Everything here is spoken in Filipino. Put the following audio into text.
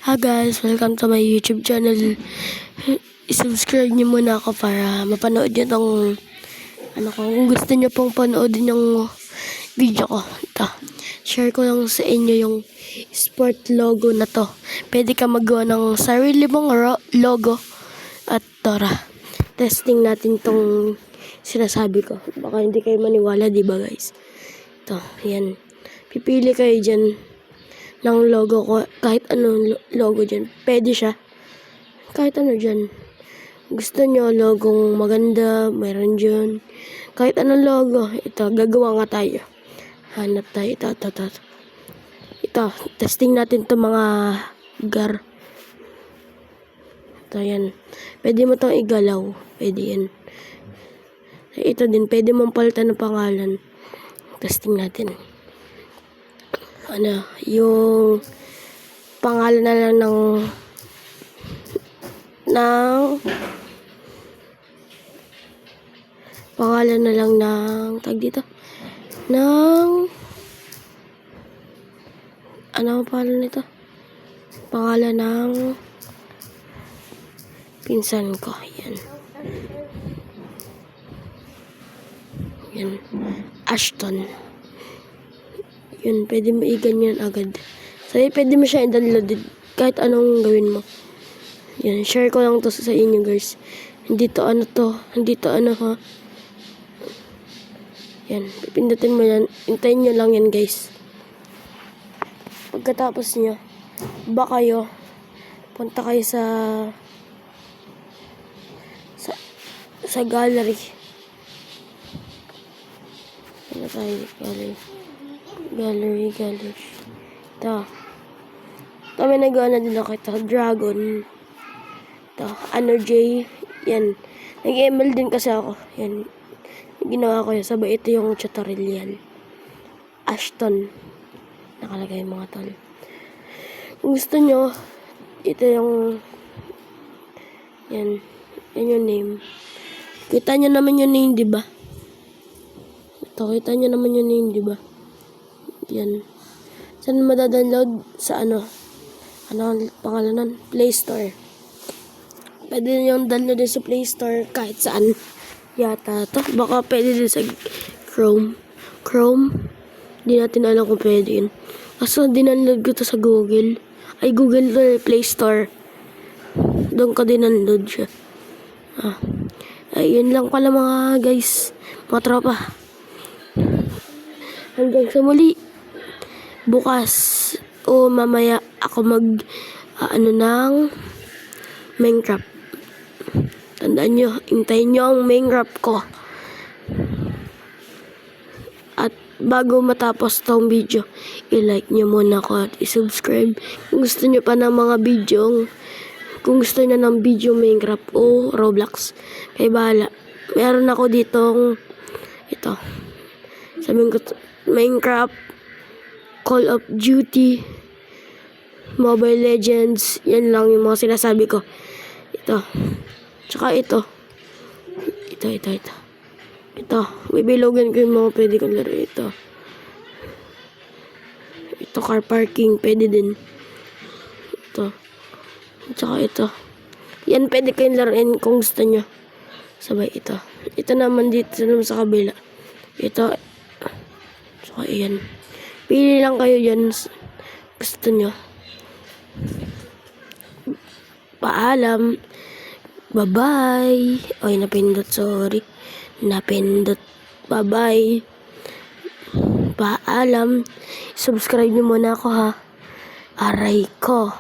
Hi guys, welcome to my YouTube channel. I-subscribe niyo muna ako para mapanood niyo tong kung gusto niyo pong panoodin yung video ko. Ito, share ko lang sa inyo yung sport logo na to. Pwede ka magawa ng sarili mong logo. At tara, testing natin tong sinasabi ko. Baka hindi kayo maniwala, di ba guys? Ito, yan. Pipili kayo dyan ng logo ko, kahit anong logo dyan. Pwede siya. Kahit ano dyan. Gusto nyo logong maganda, mayroon dyan. Kahit anong logo. Ito, gagawa nga tayo. Hanap tayo. Ito, testing natin to mga gar. Ito, yan. Pwede mo itong igalaw. Pwede yan. Ito din, pwede mong palitan ng pangalan. Testing natin. Yung pangalan na lang pangalan na lang ng tag dito ng ang pangalan nito, pangalan ng pinsan ko. Yan Ashton. Yun, pwede mo i-ganyan agad. So, pwede mo siya i-download kahit anong gawin mo. Yan, share ko lang to sa inyo guys. Hindi to ha. Yan, pipindutin mo yan. Hintayin nyo lang yan guys. Pagkatapos nyo, kayo, punta kayo sa gallery. Ano tayo? Gallery. Ito. May nagawa na din ako ito. Dragon. Ito. J. Yan. Nag-ML din kasi ako. Yan. Ginawa ko yun. Sabay ito yung tutorial. Ashton. Nakalagay yung mga tol. Kung gusto nyo, ito yung yan. Yan yung name. Kita nyo naman yung name, diba? Ito. Kita nyo naman yung name, diba? Yan. Saan madadownload? Sa ano ang pangalan nun? Play Store. Pwede nyo download din sa Play Store kahit saan yata to. Baka pwede din sa Chrome. Di natin alam kung pwede yun. Kaso dindownload ko to sa Google. Google Play Store. Doon ko dindownload siya. Yun lang pala mga guys. Mga tropa. Hanggang sa muli. Bukas o mamaya ako ng Minecraft. Tandaan nyo, hintayin nyo ang Minecraft ko. At bago matapos tong video, i-like nyo muna ako at i-subscribe. Kung gusto nyo pa ng mga video, kung gusto nyo ng video Minecraft o Roblox, kay bahala. Meron ako ditong ito. Sabihin ko Minecraft, Call of Duty, Mobile Legends, yan lang yung mga sinasabi ko. Ito. Tsaka ito. Ito. Bibilogan ko yung mga pwede kong laro. Ito. Car parking, pwede din. Ito. Tsaka ito. Yan pwede kayong laruin kung gusto nyo. Sabay ito. Ito naman dito naman sa kabila. Ito. Tsaka yan. Pili lang kayo dyan. Gusto nyo. Paalam. Bye-bye. Napindot. Sorry. Napindot. Bye-bye. Paalam. Subscribe nyo muna ako ha. Aray ko.